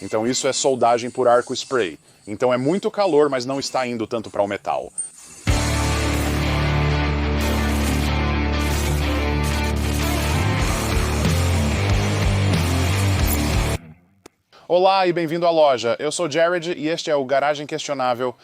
Então isso é soldagem por arco spray. Então é muito calor, mas não está indo tanto para o metal. Olá e bem-vindo à loja. Eu sou Jared e este é o Garagem Questionável.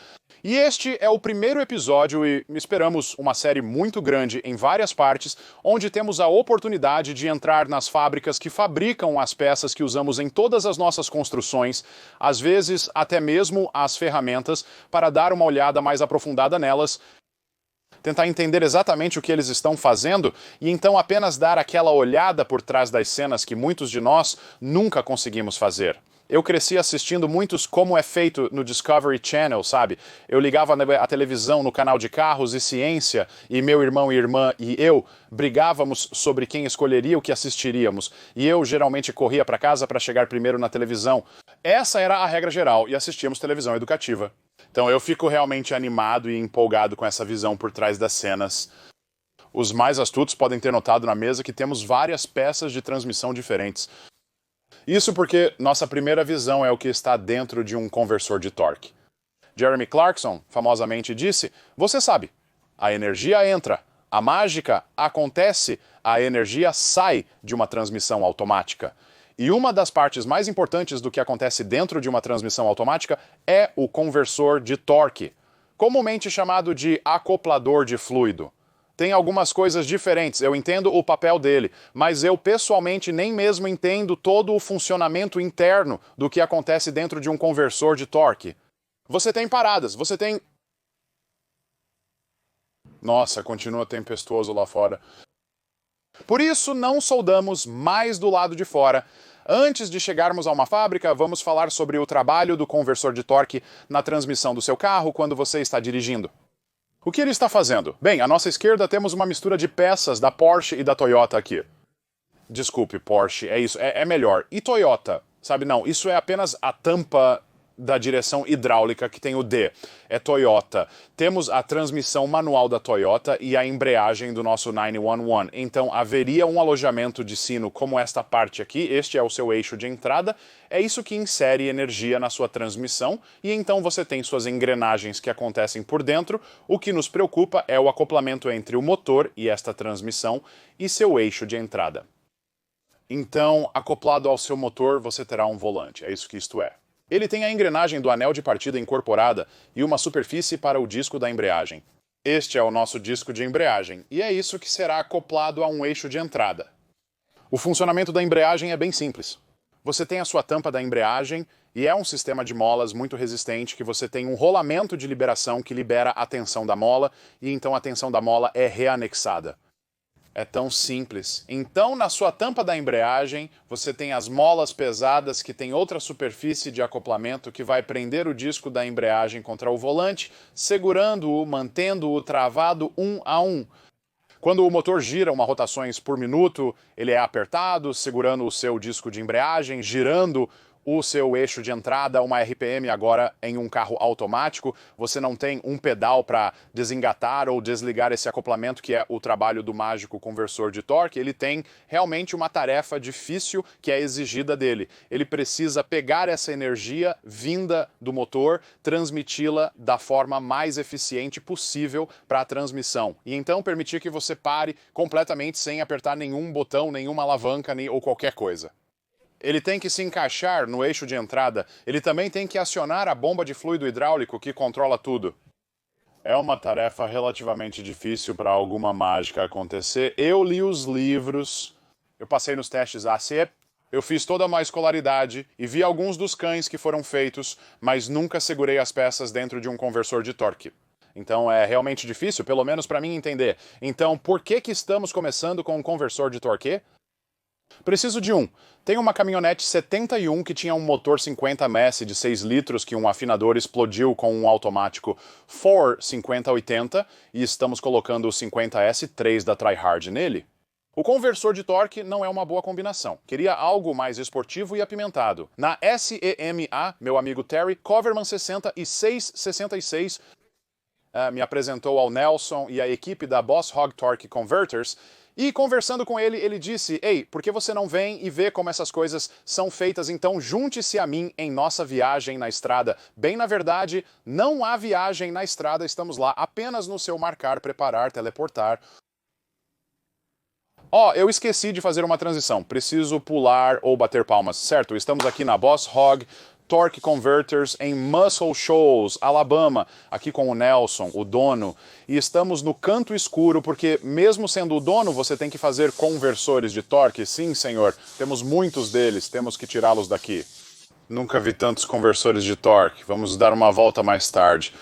E este é o primeiro episódio e esperamos uma série muito grande em várias partes, onde temos a oportunidade de entrar nas fábricas que fabricam as peças que usamos em todas as nossas construções, às vezes até mesmo as ferramentas, para dar uma olhada mais aprofundada nelas, tentar entender exatamente o que eles estão fazendo e então apenas dar aquela olhada por trás das cenas que muitos de nós nunca conseguimos fazer. Eu cresci assistindo muitos Como é Feito no Discovery Channel, sabe? Eu ligava a televisão no canal de carros e ciência e meu irmão e irmã e eu brigávamos sobre quem escolheria o que assistiríamos. E eu geralmente corria para casa para chegar primeiro na televisão. Essa era a regra geral e assistíamos televisão educativa. Então eu fico realmente animado e empolgado com essa visão por trás das cenas. Os mais astutos podem ter notado na mesa que temos várias peças de transmissão diferentes. Isso porque nossa primeira visão é o que está dentro de um conversor de torque. Jeremy Clarkson famosamente disse: "Você sabe, a energia entra, a mágica acontece, a energia sai de uma transmissão automática." E uma das partes mais importantes do que acontece dentro de uma transmissão automática é o conversor de torque, comumente chamado de acoplador de fluido. Tem algumas coisas diferentes, eu entendo o papel dele, mas eu pessoalmente nem mesmo entendo todo o funcionamento interno do que acontece dentro de um conversor de torque. Você tem paradas, você tem... Nossa, continua tempestuoso lá fora. Por isso, não soldamos mais do lado de fora. Antes de chegarmos a uma fábrica, vamos falar sobre o trabalho do conversor de torque na transmissão do seu carro quando você está dirigindo. O que ele está fazendo? Bem, à nossa esquerda temos uma mistura de peças da Porsche e da Toyota aqui. Desculpe, Porsche, é isso, é melhor. E Toyota? Sabe, não, isso é apenas a tampa da direção hidráulica que tem o D. É Toyota. Temos a transmissão manual da Toyota e a embreagem do nosso 911. Então haveria um alojamento de sino como esta parte aqui, este é o seu eixo de entrada, é isso que insere energia na sua transmissão e então você tem suas engrenagens que acontecem por dentro. O que nos preocupa é o acoplamento entre o motor e esta transmissão e seu eixo de entrada. Então, acoplado ao seu motor, você terá um volante, é isso que isto é. Ele tem a engrenagem do anel de partida incorporada e uma superfície para o disco da embreagem. Este é o nosso disco de embreagem, e é isso que será acoplado a um eixo de entrada. O funcionamento da embreagem é bem simples. Você tem a sua tampa da embreagem, e é um sistema de molas muito resistente que você tem um rolamento de liberação que libera a tensão da mola, e então a tensão da mola é reanexada. É tão simples. Então, na sua tampa da embreagem, você tem as molas pesadas que tem outra superfície de acoplamento que vai prender o disco da embreagem contra o volante, segurando-o, mantendo-o travado 1 a 1. Quando o motor gira uma rotações por minuto, ele é apertado, segurando o seu disco de embreagem, girando o seu eixo de entrada, uma RPM agora em um carro automático. Você não tem um pedal para desengatar ou desligar esse acoplamento, que é o trabalho do mágico conversor de torque. Ele tem realmente uma tarefa difícil que é exigida dele. Ele precisa pegar essa energia vinda do motor, transmiti-la da forma mais eficiente possível para a transmissão. E então permitir que você pare completamente sem apertar nenhum botão, nenhuma alavanca ou qualquer coisa. Ele tem que se encaixar no eixo de entrada, ele também tem que acionar a bomba de fluido hidráulico que controla tudo. É uma tarefa relativamente difícil para alguma mágica acontecer. Eu li os livros, eu passei nos testes AC, eu fiz toda uma escolaridade e vi alguns dos cães que foram feitos, mas nunca segurei as peças dentro de um conversor de torque. Então é realmente difícil, pelo menos para mim entender. Então por que estamos começando com um conversor de torque? Preciso de um. Tem uma caminhonete 71 que tinha um motor 50 MS de 6 litros que um afinador explodiu com um automático Ford 5080 e estamos colocando o 50S3 da Tryhard nele. O conversor de torque não é uma boa combinação. Queria algo mais esportivo e apimentado. Na SEMA, meu amigo Terry, Coverman 60 e 666 me apresentou ao Nelson e à equipe da Boss Hog Torque Converters E conversando com ele, ele disse, ei, por que você não vem e vê como essas coisas são feitas? Então junte-se a mim em nossa viagem na estrada. Bem, na verdade, não há viagem na estrada, estamos lá apenas no seu marcar, preparar, teleportar. Eu esqueci de fazer uma transição. Preciso pular ou bater palmas, certo? Estamos aqui na Boss Hog Torque Converters em Muscle Shoals, Alabama, aqui com o Nelson, o dono. E estamos no canto escuro porque, mesmo sendo o dono, você tem que fazer conversores de torque. Sim, senhor. Temos muitos deles. Temos que tirá-los daqui. Nunca vi tantos conversores de torque. Vamos dar uma volta mais tarde.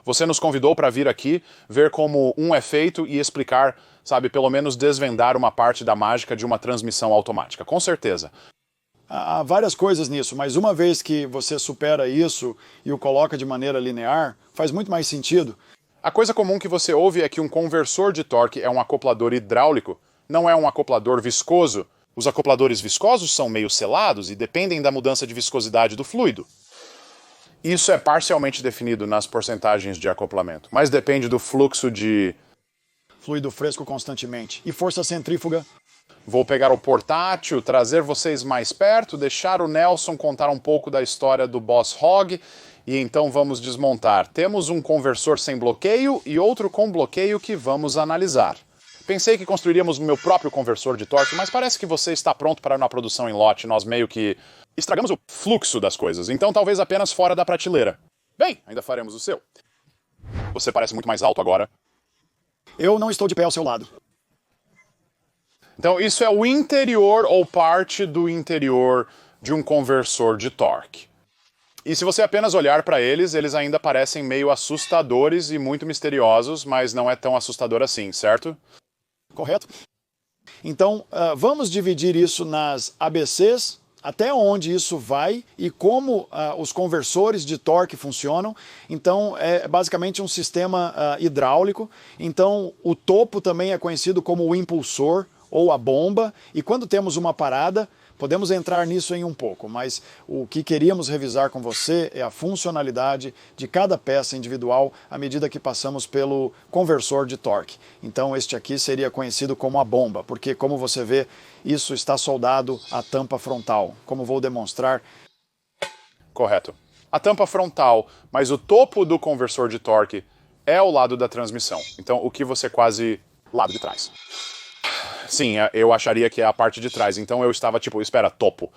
Você nos convidou para vir aqui, ver como um é feito e explicar, sabe, pelo menos desvendar uma parte da mágica de uma transmissão automática. Com certeza. Há várias coisas nisso, mas uma vez que você supera isso e o coloca de maneira linear, faz muito mais sentido. A coisa comum que você ouve é que um conversor de torque é um acoplador hidráulico, não é um acoplador viscoso. Os acopladores viscosos são meio selados e dependem da mudança de viscosidade do fluido. Isso é parcialmente definido nas porcentagens de acoplamento, mas depende do fluxo de fluido fresco constantemente. E força centrífuga. Vou pegar o portátil, trazer vocês mais perto, deixar o Nelson contar um pouco da história do Boss Hog e então vamos desmontar. Temos um conversor sem bloqueio e outro com bloqueio que vamos analisar. Pensei que construiríamos o meu próprio conversor de torque, mas parece que você está pronto para uma produção em lote. Nós meio que estragamos o fluxo das coisas, então talvez apenas fora da prateleira. Bem, ainda faremos o seu. Você parece muito mais alto agora. Eu não estou de pé ao seu lado. Então isso é o interior ou parte do interior de um conversor de torque. E se você apenas olhar para eles, eles ainda parecem meio assustadores e muito misteriosos, mas não é tão assustador assim, certo? Correto. Então, vamos dividir isso nas ABCs, até onde isso vai e como os conversores de torque funcionam. Então, é basicamente um sistema hidráulico. Então, o topo também é conhecido como o impulsor ou a bomba. E quando temos uma parada, podemos entrar nisso em um pouco, mas o que queríamos revisar com você é a funcionalidade de cada peça individual à medida que passamos pelo conversor de torque. Então este aqui seria conhecido como a bomba, porque como você vê, isso está soldado à tampa frontal, como vou demonstrar. Correto. A tampa frontal, mas o topo do conversor de torque é o lado da transmissão. Então o que você quase lado de trás. Sim, eu acharia que é a parte de trás. Então eu estava tipo, espera, topo.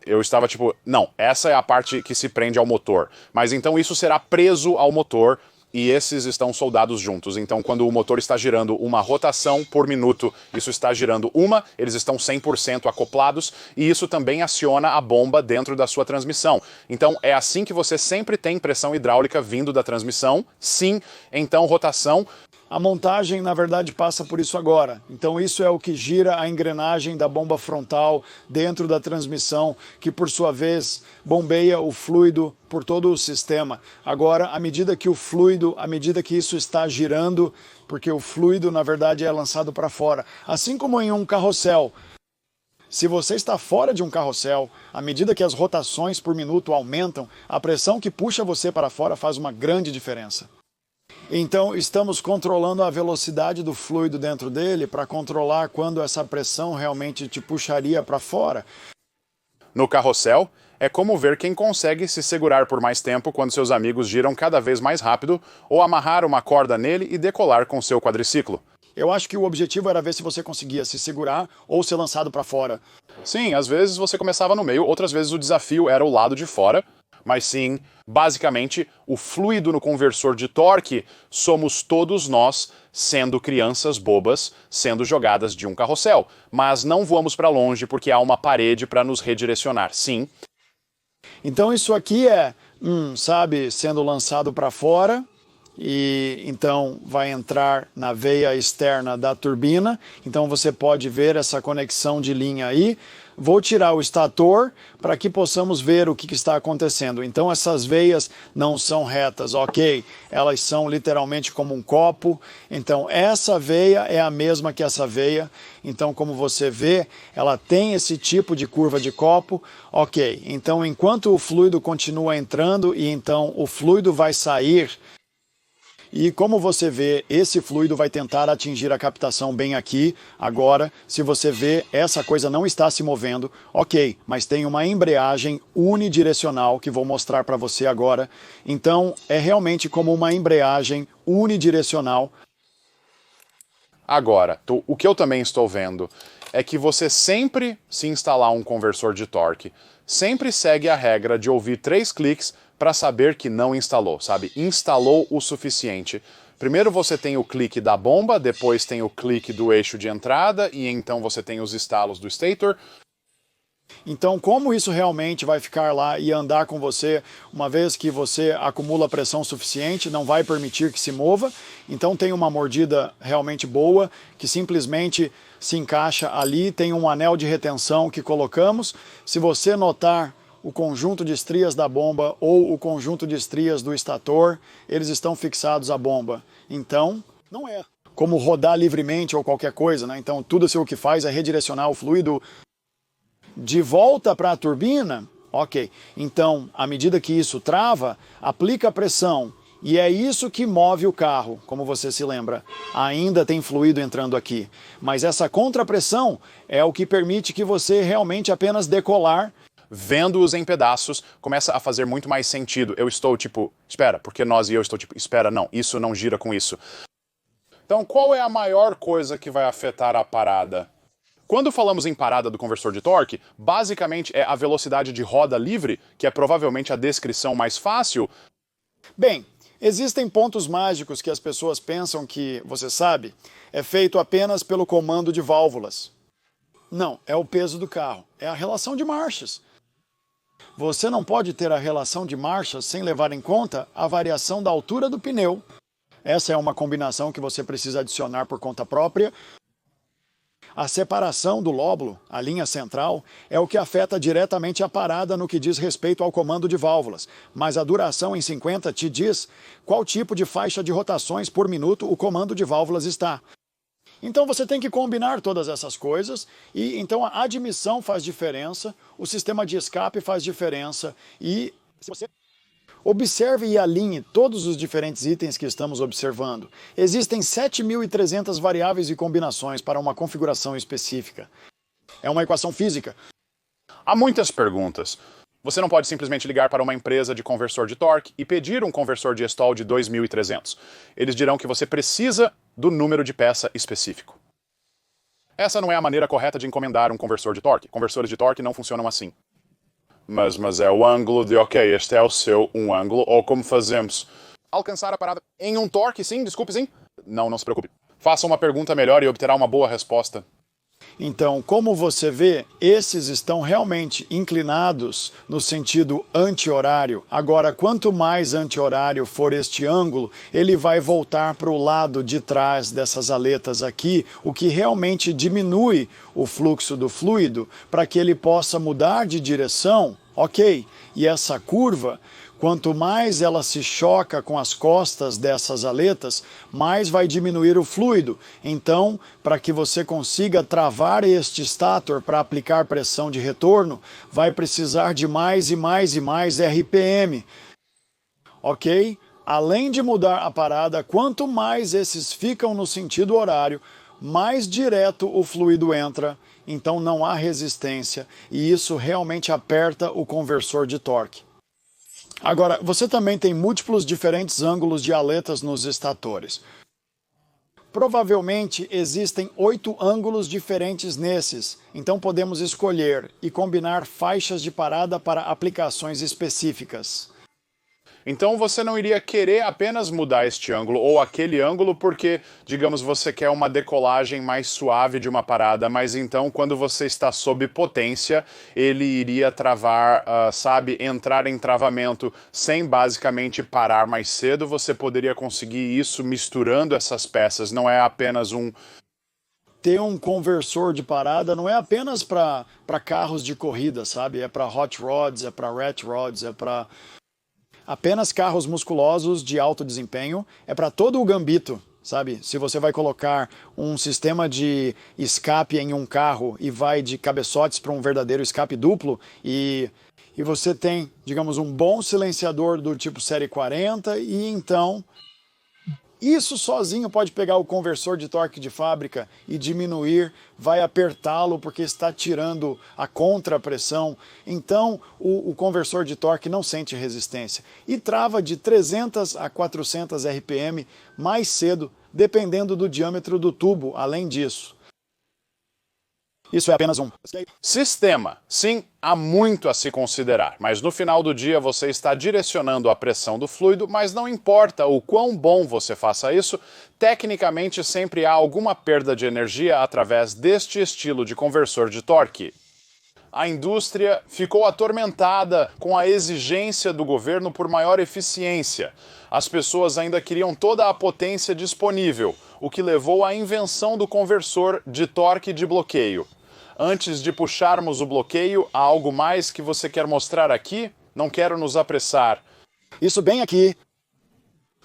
Eu estava tipo, não, essa é a parte que se prende ao motor. Mas então isso será preso ao motor e esses estão soldados juntos. Então quando o motor está girando uma rotação por minuto, isso está girando uma, eles estão 100% acoplados e isso também aciona a bomba dentro da sua transmissão. Então é assim que você sempre tem pressão hidráulica vindo da transmissão. Sim, então rotação. A montagem, na verdade, passa por isso agora. Então isso é o que gira a engrenagem da bomba frontal dentro da transmissão, que por sua vez bombeia o fluido por todo o sistema. Agora, à medida que isso está girando, porque o fluido, na verdade, é lançado para fora. Assim como em um carrossel. Se você está fora de um carrossel, à medida que as rotações por minuto aumentam, a pressão que puxa você para fora faz uma grande diferença. Então, estamos controlando a velocidade do fluido dentro dele para controlar quando essa pressão realmente te puxaria para fora. No carrossel, é como ver quem consegue se segurar por mais tempo quando seus amigos giram cada vez mais rápido ou amarrar uma corda nele e decolar com seu quadriciclo. Eu acho que o objetivo era ver se você conseguia se segurar ou ser lançado para fora. Sim, às vezes você começava no meio, outras vezes o desafio era o lado de fora. Mas sim, basicamente, o fluido no conversor de torque somos todos nós sendo crianças bobas, sendo jogadas de um carrossel. Mas não voamos para longe porque há uma parede para nos redirecionar, sim. Então isso aqui é, sendo lançado para fora e então vai entrar na veia externa da turbina. Então você pode ver essa conexão de linha aí. Vou tirar o estator para que possamos ver o que está acontecendo. Então essas veias não são retas, ok? Elas são literalmente como um copo. Então essa veia é a mesma que essa veia. Então como você vê, ela tem esse tipo de curva de copo, ok? Então enquanto o fluido continua entrando e então o fluido vai sair, E como você vê, esse fluido vai tentar atingir a captação bem aqui. Agora, se você vê, essa coisa não está se movendo, ok, mas tem uma embreagem unidirecional que vou mostrar para você agora. Então, é realmente como uma embreagem unidirecional. Agora, o que eu também estou vendo é que você sempre, se instalar um conversor de torque, sempre segue a regra de ouvir 3 cliques para saber que não instalou, sabe? Instalou o suficiente. Primeiro você tem o clique da bomba, depois tem o clique do eixo de entrada e então você tem os estalos do stator. Então, como isso realmente vai ficar lá e andar com você, uma vez que você acumula pressão suficiente, não vai permitir que se mova. Então, tem uma mordida realmente boa, que simplesmente se encaixa ali, tem um anel de retenção que colocamos. Se você notar o conjunto de estrias da bomba ou o conjunto de estrias do estator, eles estão fixados à bomba. Então, não é como rodar livremente ou qualquer coisa, né? Então, tudo isso o que faz é redirecionar o fluido de volta para a turbina. Ok, então, à medida que isso trava, aplica pressão. E é isso que move o carro, como você se lembra. Ainda tem fluido entrando aqui. Mas essa contrapressão é o que permite que você realmente apenas decolar. Vendo-os em pedaços, começa a fazer muito mais sentido. Eu estou tipo, espera, porque nós e eu estou tipo, espera, não, isso não gira com isso. Então, qual é a maior coisa que vai afetar a parada? Quando falamos em parada do conversor de torque, basicamente é a velocidade de roda livre, que é provavelmente a descrição mais fácil. Bem, existem pontos mágicos que as pessoas pensam que, você sabe, é feito apenas pelo comando de válvulas. Não, é o peso do carro, é a relação de marchas. Você não pode ter a relação de marchas sem levar em conta a variação da altura do pneu. Essa é uma combinação que você precisa adicionar por conta própria. A separação do lóbulo, a linha central, é o que afeta diretamente a parada no que diz respeito ao comando de válvulas, mas a duração em 50 te diz qual tipo de faixa de rotações por minuto o comando de válvulas está. Então você tem que combinar todas essas coisas e então a admissão faz diferença, o sistema de escape faz diferença e se você observe e alinhe todos os diferentes itens que estamos observando. Existem 7.300 variáveis e combinações para uma configuração específica. É uma equação física. Há muitas perguntas. Você não pode simplesmente ligar para uma empresa de conversor de torque e pedir um conversor de Stall de 2.300. Eles dirão que você precisa do número de peça específico. Essa não é a maneira correta de encomendar um conversor de torque. Conversores de torque não funcionam assim. Mas é o ângulo de, ok, este é o seu um ângulo, ou como fazemos? Alcançar a parada em um torque, sim, desculpe, sim. Não se preocupe. Faça uma pergunta melhor e obterá uma boa resposta. Então, como você vê, esses estão realmente inclinados no sentido anti-horário. Agora, quanto mais anti-horário for este ângulo, ele vai voltar para o lado de trás dessas aletas aqui, o que realmente diminui o fluxo do fluido para que ele possa mudar de direção, ok? E essa curva, quanto mais ela se choca com as costas dessas aletas, mais vai diminuir o fluido. Então, para que você consiga travar este stator para aplicar pressão de retorno, vai precisar de mais e mais e mais RPM. Ok? Além de mudar a parada, quanto mais esses ficam no sentido horário, mais direto o fluido entra, então não há resistência, e isso realmente aperta o conversor de torque. Agora, você também tem múltiplos diferentes ângulos de aletas nos estatores. Provavelmente existem 8 ângulos diferentes nesses, então podemos escolher e combinar faixas de parada para aplicações específicas. Então você não iria querer apenas mudar este ângulo ou aquele ângulo porque, digamos, você quer uma decolagem mais suave de uma parada, mas então quando você está sob potência, ele iria travar, sabe, entrar em travamento sem basicamente parar mais cedo. Você poderia conseguir isso misturando essas peças, não é apenas um... Ter um conversor de parada não é apenas para carros de corrida, sabe? É para hot rods, é para rat rods, é para... apenas carros musculosos de alto desempenho, é para todo o gambito, sabe? Se você vai colocar um sistema de escape em um carro e vai de cabeçotes para um verdadeiro escape duplo e você tem, digamos, um bom silenciador do tipo série 40 e então Isso sozinho pode pegar o conversor de torque de fábrica e diminuir, vai apertá-lo porque está tirando a contrapressão. Então o conversor de torque não sente resistência e trava de 300 a 400 RPM mais cedo, dependendo do diâmetro do tubo, além disso. Isso é apenas um sistema. Sim, há muito a se considerar, mas no final do dia você está direcionando a pressão do fluido, mas não importa o quão bom você faça isso, tecnicamente sempre há alguma perda de energia através deste estilo de conversor de torque. A indústria ficou atormentada com a exigência do governo por maior eficiência. As pessoas ainda queriam toda a potência disponível, o que levou à invenção do conversor de torque de bloqueio. Antes de puxarmos o bloqueio, há algo mais que você quer mostrar aqui? Não quero nos apressar. Isso bem aqui,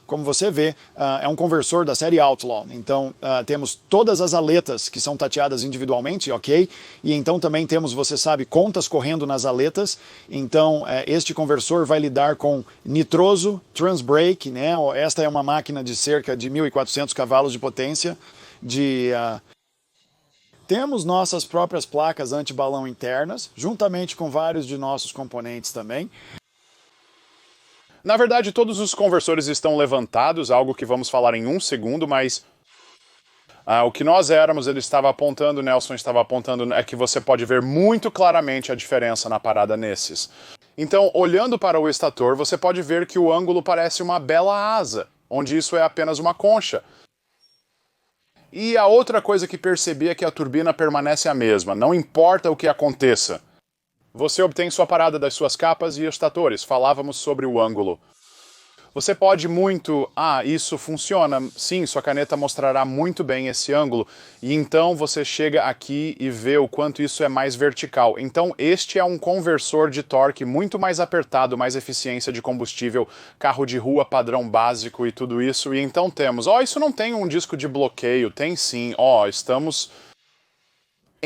como você vê, é um conversor da série Outlaw. Então temos todas as aletas que são tateadas individualmente, ok? E então também temos, você sabe, contas correndo nas aletas. Então este conversor vai lidar com nitroso, transbrake, né? Esta é uma máquina de cerca de 1.400 cavalos de potência, Temos nossas próprias placas antibalão internas, juntamente com vários de nossos componentes também. Na verdade, todos os conversores estão levantados, algo que vamos falar em um segundo, mas o que nós éramos, ele estava apontando, Nelson estava apontando, é que você pode ver muito claramente a diferença na parada nesses. Então, olhando para o estator, você pode ver que o ângulo parece uma bela asa, onde isso é apenas uma concha. E a outra coisa que percebi é que a turbina permanece a mesma, não importa o que aconteça. Você obtém sua parada das suas capas e estatores, falávamos sobre o ângulo. Você pode muito... isso funciona. Sim, sua caneta mostrará muito bem esse ângulo. E então você chega aqui e vê o quanto isso é mais vertical. Então este é um conversor de torque muito mais apertado, mais eficiência de combustível, carro de rua padrão básico e tudo isso. E então temos... isso não tem um disco de bloqueio. Tem sim. Estamos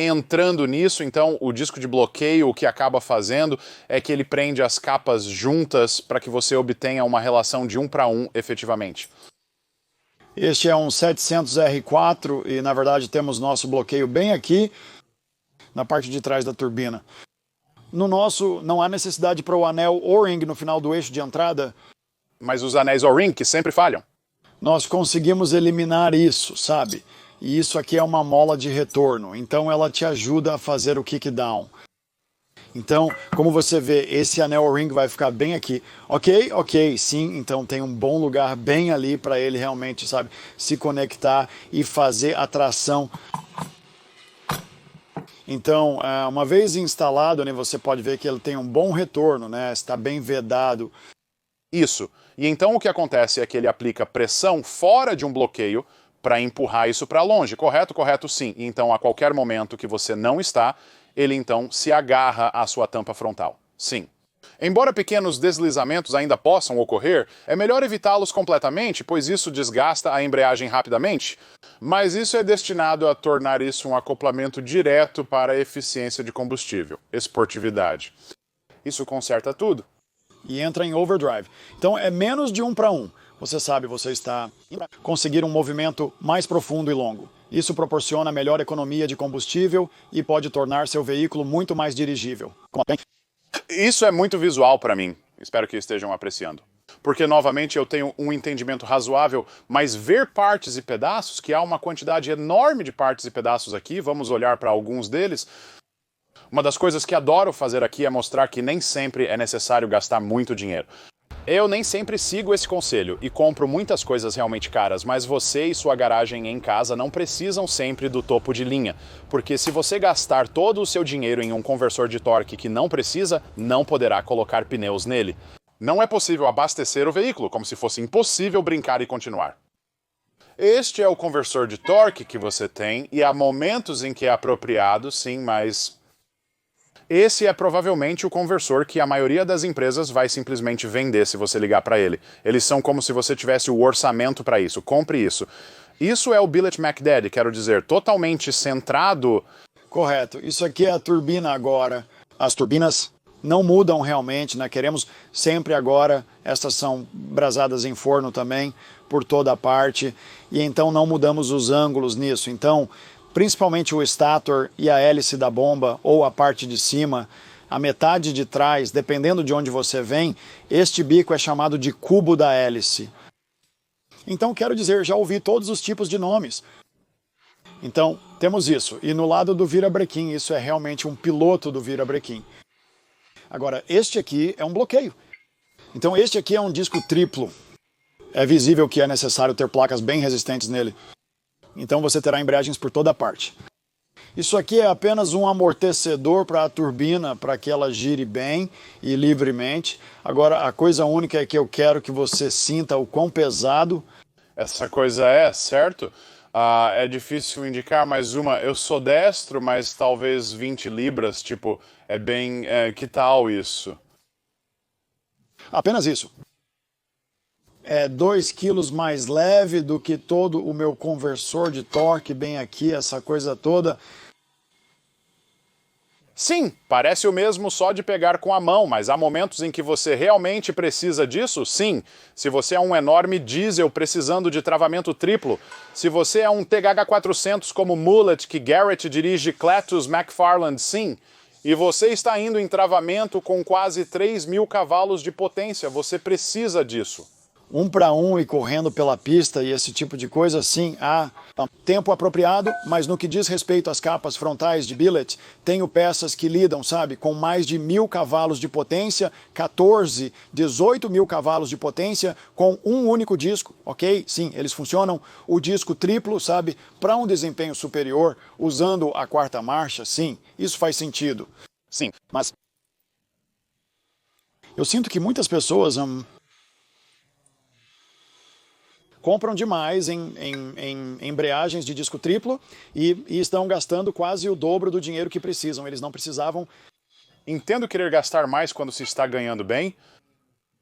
entrando nisso, então o disco de bloqueio o que acaba fazendo é que ele prende as capas juntas para que você obtenha uma relação de 1 para 1 efetivamente. Este é um 700R4 e na verdade temos nosso bloqueio bem aqui na parte de trás da turbina. No nosso não há necessidade para o anel O-ring no final do eixo de entrada. Mas os anéis O-ring que sempre falham. Nós conseguimos eliminar isso, sabe? E isso aqui é uma mola de retorno, então ela te ajuda a fazer o kickdown. Então, como você vê, esse anel O-ring vai ficar bem aqui. Ok, sim, então tem um bom lugar bem ali para ele realmente, sabe, se conectar e fazer a tração. Então, uma vez instalado, né, você pode ver que ele tem um bom retorno, né, está bem vedado. Isso. E então o que acontece é que ele aplica pressão fora de um bloqueio para empurrar isso para longe, correto? Correto, sim. Então, a qualquer momento que você não está, ele então se agarra à sua tampa frontal. Sim. Embora pequenos deslizamentos ainda possam ocorrer, é melhor evitá-los completamente, pois isso desgasta a embreagem rapidamente. Mas isso é destinado a tornar isso um acoplamento direto para a eficiência de combustível, esportividade. Isso conserta tudo. E entra em overdrive. Então, é menos de 1 para 1. Você sabe, você está conseguir um movimento mais profundo e longo. Isso proporciona melhor economia de combustível e pode tornar seu veículo muito mais dirigível. Isso é muito visual para mim. Espero que estejam apreciando. Porque, novamente, eu tenho um entendimento razoável, mas ver partes e pedaços, que há uma quantidade enorme de partes e pedaços aqui, vamos olhar para alguns deles. Uma das coisas que adoro fazer aqui é mostrar que nem sempre é necessário gastar muito dinheiro. Eu nem sempre sigo esse conselho e compro muitas coisas realmente caras, mas você e sua garagem em casa não precisam sempre do topo de linha, porque se você gastar todo o seu dinheiro em um conversor de torque que não precisa, não poderá colocar pneus nele. Não é possível abastecer o veículo, como se fosse impossível brincar e continuar. Este é o conversor de torque que você tem e há momentos em que é apropriado, sim, mas... Esse é provavelmente o conversor que a maioria das empresas vai simplesmente vender se você ligar para ele. Eles são como se você tivesse o orçamento para isso. Compre isso. Isso é o Billet McDaddy, quero dizer, totalmente centrado... Correto. Isso aqui é a turbina agora. As turbinas não mudam realmente, né? Queremos sempre agora, estas são brasadas em forno também, por toda a parte, e então não mudamos os ângulos nisso. Então, principalmente o stator e a hélice da bomba, ou a parte de cima, a metade de trás, dependendo de onde você vem, este bico é chamado de cubo da hélice. Então, quero dizer, já ouvi todos os tipos de nomes. Então, temos isso. E no lado do virabrequim, isso é realmente um piloto do virabrequim. Agora, este aqui é um bloqueio. Então, este aqui é um disco triplo. É visível que é necessário ter placas bem resistentes nele. Então, você terá embreagens por toda parte. Isso aqui é apenas um amortecedor para a turbina, para que ela gire bem e livremente. Agora, a coisa única é que eu quero que você sinta o quão pesado essa coisa é, certo? É difícil indicar mais uma. Eu sou destro, mas talvez 20 libras, tipo, é bem... que tal isso? Apenas isso. É 2 quilos mais leve do que todo o meu conversor de torque, bem aqui, essa coisa toda. Sim, parece o mesmo só de pegar com a mão, mas há momentos em que você realmente precisa disso? Sim. Se você é um enorme diesel precisando de travamento triplo, se você é um THH400 como Mullet que Garrett dirige Cletus McFarland, sim. E você está indo em travamento com quase 3.000 cavalos de potência, você precisa disso. 1 para 1 e correndo pela pista e esse tipo de coisa, sim, há tempo apropriado, mas no que diz respeito às capas frontais de billet, tenho peças que lidam, sabe, com mais de 1.000 cavalos de potência, 14, 18.000 cavalos de potência, com um único disco, ok? Sim, eles funcionam, o disco triplo, sabe, para um desempenho superior, usando a 4ª marcha, sim, isso faz sentido. Sim, mas eu sinto que muitas pessoas... compram demais em embreagens de disco triplo e estão gastando quase o dobro do dinheiro que precisam. Eles não precisavam. Entendo querer gastar mais quando se está ganhando bem,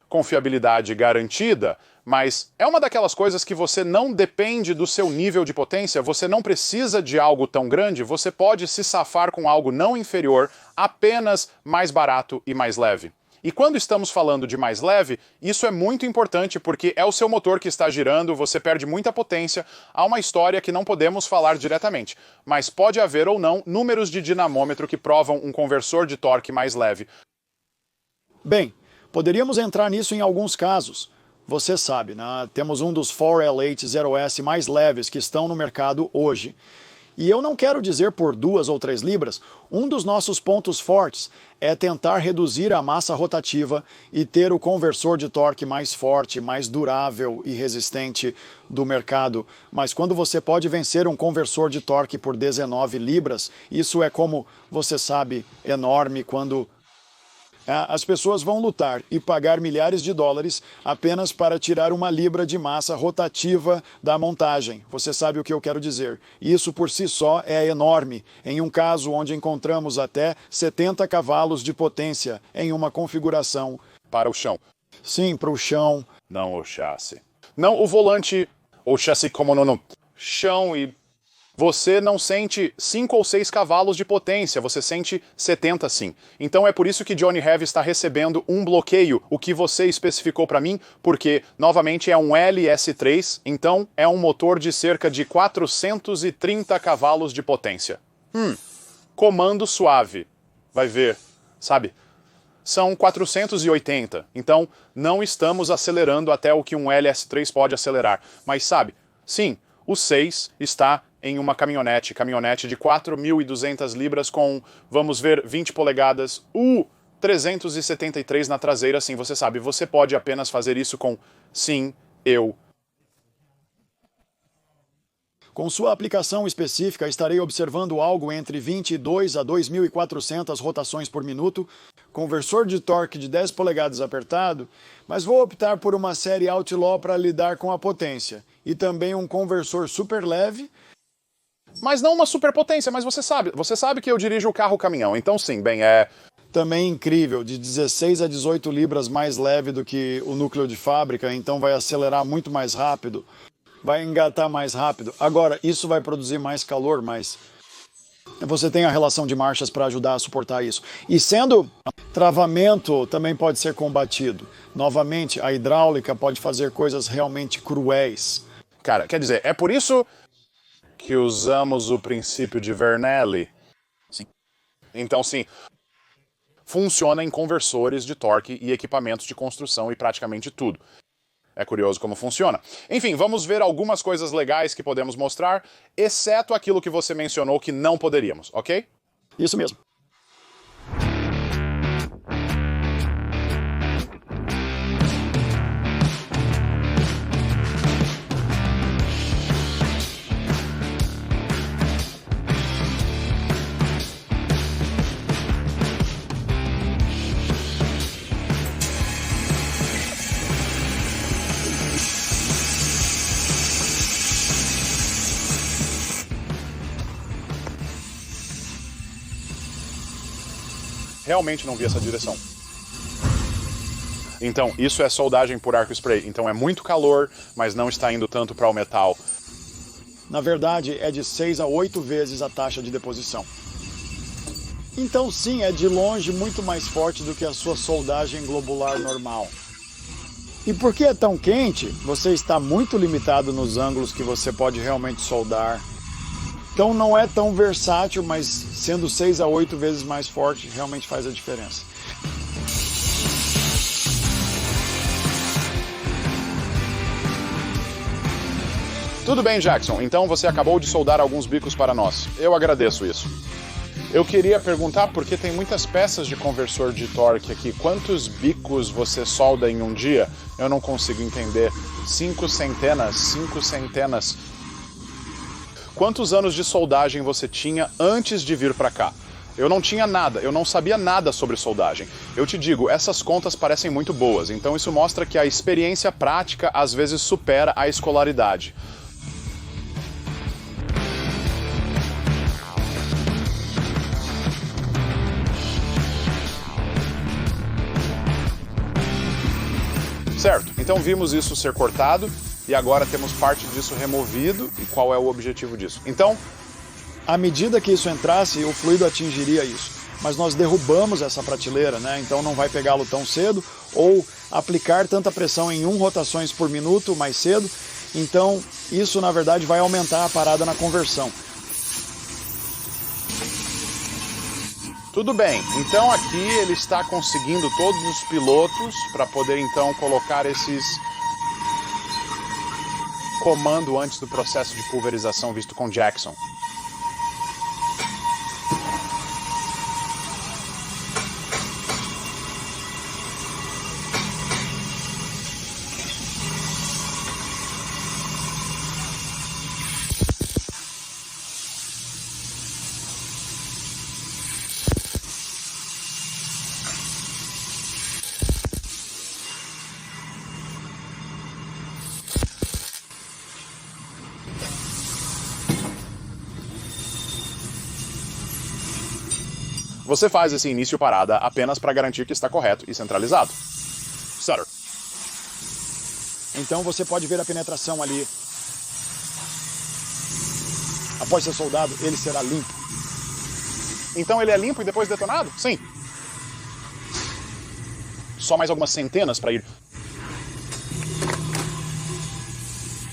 confiabilidade garantida, mas é uma daquelas coisas que você não depende do seu nível de potência, você não precisa de algo tão grande, você pode se safar com algo não inferior, apenas mais barato e mais leve. E quando estamos falando de mais leve, isso é muito importante porque é o seu motor que está girando, você perde muita potência, há uma história que não podemos falar diretamente, mas pode haver ou não números de dinamômetro que provam um conversor de torque mais leve. Bem, poderíamos entrar nisso em alguns casos. Você sabe, né? Temos um dos 4L8 0S mais leves que estão no mercado hoje. E eu não quero dizer por 2 ou 3 libras, um dos nossos pontos fortes é tentar reduzir a massa rotativa e ter o conversor de torque mais forte, mais durável e resistente do mercado. Mas quando você pode vencer um conversor de torque por 19 libras, isso é, como você sabe, enorme quando... as pessoas vão lutar e pagar milhares de dólares apenas para tirar 1 libra de massa rotativa da montagem. Você sabe o que eu quero dizer. Isso por si só é enorme, em um caso onde encontramos até 70 cavalos de potência em uma configuração. Para o chão. Sim, para o chão. Não o chassi. Não o volante, ou chassi como no chão e... Você não sente 5 ou 6 cavalos de potência, você sente 70 sim. Então é por isso que Johnny Heavy está recebendo um bloqueio, o que você especificou para mim, porque, novamente, é um LS3, então é um motor de cerca de 430 cavalos de potência. Comando suave. Vai ver, sabe? São 480, então não estamos acelerando até o que um LS3 pode acelerar. Mas sabe, sim, o 6 está em uma caminhonete de 4.200 libras com, vamos ver, 20 polegadas, 373 na traseira, sim, você sabe, você pode apenas fazer isso com sim, eu. Com sua aplicação específica, estarei observando algo entre 22 a 2.400 rotações por minuto, conversor de torque de 10 polegadas apertado, mas vou optar por uma série Outlaw para lidar com a potência, e também um conversor super leve, mas não uma superpotência, mas você sabe que eu dirijo o carro-caminhão, então sim, bem, também incrível, de 16 a 18 libras mais leve do que o núcleo de fábrica, então vai acelerar muito mais rápido, vai engatar mais rápido. Agora, isso vai produzir mais calor, mas você tem a relação de marchas para ajudar a suportar isso. E Travamento também pode ser combatido. Novamente, a hidráulica pode fazer coisas realmente cruéis. Cara, quer dizer, é por isso que usamos o princípio de Vernelli? Sim. Então, sim, funciona em conversores de torque e equipamentos de construção e praticamente tudo. É curioso como funciona. Enfim, vamos ver algumas coisas legais que podemos mostrar, exceto aquilo que você mencionou que não poderíamos, ok? Isso mesmo. Realmente não vi essa direção. Então, isso é soldagem por arco spray. Então é muito calor, mas não está indo tanto para o metal. Na verdade, é de 6 a 8 vezes a taxa de deposição. Então sim, é de longe muito mais forte do que a sua soldagem globular normal. E porque é tão quente, você está muito limitado nos ângulos que você pode realmente soldar. Então não é tão versátil, mas sendo 6 a 8 vezes mais forte, realmente faz a diferença. Tudo bem, Jackson. Então você acabou de soldar alguns bicos para nós. Eu agradeço isso. Eu queria perguntar, porque tem muitas peças de conversor de torque aqui, quantos bicos você solda em um dia? Eu não consigo entender. 5 centenas. Quantos anos de soldagem você tinha antes de vir para cá? Eu não tinha nada, eu não sabia nada sobre soldagem. Eu te digo, essas contas parecem muito boas, então isso mostra que a experiência prática às vezes supera a escolaridade. Certo, então vimos isso ser cortado e agora temos parte disso removido. E qual é o objetivo disso? Então, à medida que isso entrasse, o fluido atingiria isso. Mas nós derrubamos essa prateleira, né? Então não vai pegá-lo tão cedo, ou aplicar tanta pressão em 1 rotações por minuto mais cedo. Então isso, na verdade, vai aumentar a parada na conversão. Tudo bem, então aqui ele está conseguindo todos os pilotos para poder então colocar esses comando antes do processo de pulverização visto com Jackson. Você faz esse início parada apenas para garantir que está correto e centralizado. Sutter. Então você pode ver a penetração ali. Após ser soldado, ele será limpo. Então ele é limpo e depois detonado? Sim. Só mais algumas centenas para ir.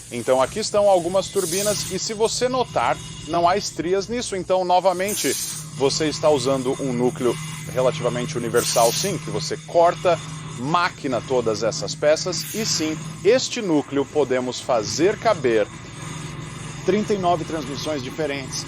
Então aqui estão algumas turbinas e se você notar, não há estrias nisso. Então, novamente, você está usando um núcleo relativamente universal, sim, que você corta, máquina todas essas peças e sim, este núcleo podemos fazer caber 39 transmissões diferentes.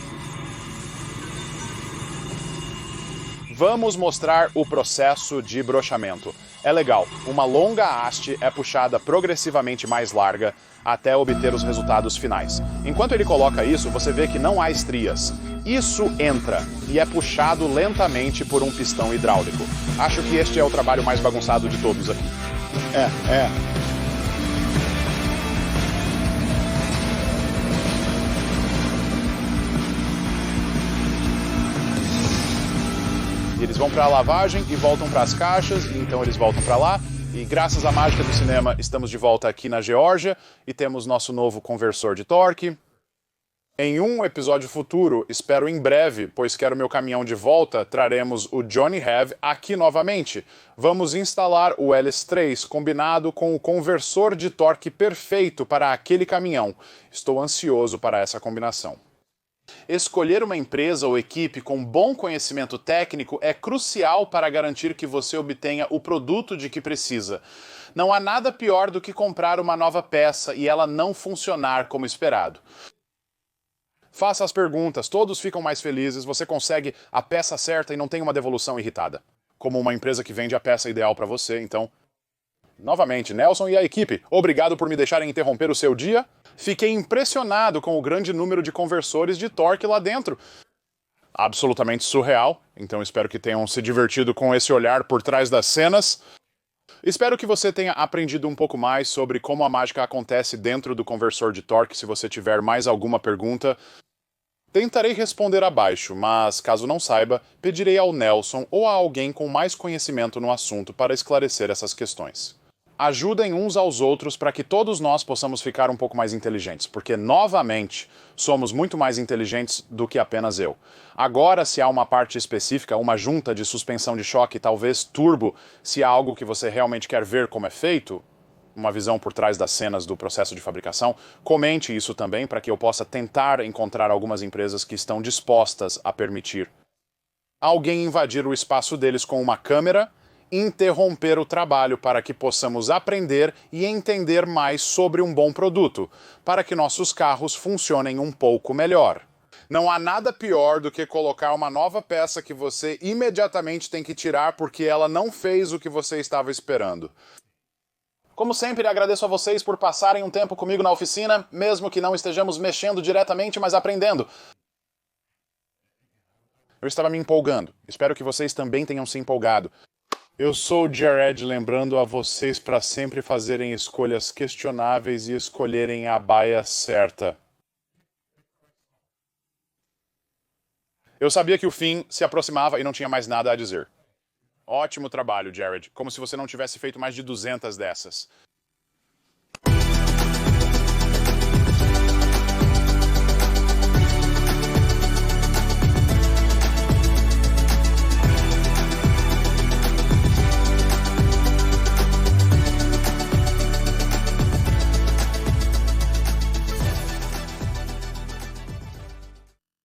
Vamos mostrar o processo de brochamento. É legal, uma longa haste é puxada progressivamente mais larga até obter os resultados finais. Enquanto ele coloca isso, você vê que não há estrias. Isso entra e é puxado lentamente por um pistão hidráulico. Acho que este é o trabalho mais bagunçado de todos aqui. É. Eles vão para a lavagem e voltam para as caixas, e então eles voltam para lá. E graças à mágica do cinema, estamos de volta aqui na Geórgia e temos nosso novo conversor de torque. Em um episódio futuro, espero em breve, pois quero meu caminhão de volta, traremos o Johnny Have aqui novamente. Vamos instalar o LS3 combinado com o conversor de torque perfeito para aquele caminhão. Estou ansioso para essa combinação. Escolher uma empresa ou equipe com bom conhecimento técnico é crucial para garantir que você obtenha o produto de que precisa. Não há nada pior do que comprar uma nova peça e ela não funcionar como esperado. Faça as perguntas, todos ficam mais felizes, você consegue a peça certa e não tem uma devolução irritada. Como uma empresa que vende a peça ideal para você, então... Novamente, Nelson e a equipe, obrigado por me deixarem interromper o seu dia. Fiquei impressionado com o grande número de conversores de torque lá dentro. Absolutamente surreal, então espero que tenham se divertido com esse olhar por trás das cenas. Espero que você tenha aprendido um pouco mais sobre como a mágica acontece dentro do conversor de torque. Se você tiver mais alguma pergunta, tentarei responder abaixo, mas caso não saiba, pedirei ao Nelson ou a alguém com mais conhecimento no assunto para esclarecer essas questões. Ajudem uns aos outros para que todos nós possamos ficar um pouco mais inteligentes, porque, novamente, somos muito mais inteligentes do que apenas eu. Agora, se há uma parte específica, uma junta de suspensão de choque, talvez turbo, se há algo que você realmente quer ver como é feito, uma visão por trás das cenas do processo de fabricação, comente isso também para que eu possa tentar encontrar algumas empresas que estão dispostas a permitir alguém invadir o espaço deles com uma câmera, interromper o trabalho para que possamos aprender e entender mais sobre um bom produto, para que nossos carros funcionem um pouco melhor. Não há nada pior do que colocar uma nova peça que você imediatamente tem que tirar porque ela não fez o que você estava esperando. Como sempre, agradeço a vocês por passarem um tempo comigo na oficina, mesmo que não estejamos mexendo diretamente, mas aprendendo. Eu estava me empolgando. Espero que vocês também tenham se empolgado. Eu sou o Jared, lembrando a vocês para sempre fazerem escolhas questionáveis e escolherem a baia certa. Eu sabia que o fim se aproximava e não tinha mais nada a dizer. Ótimo trabalho, Jared. Como se você não tivesse feito mais de 200 dessas.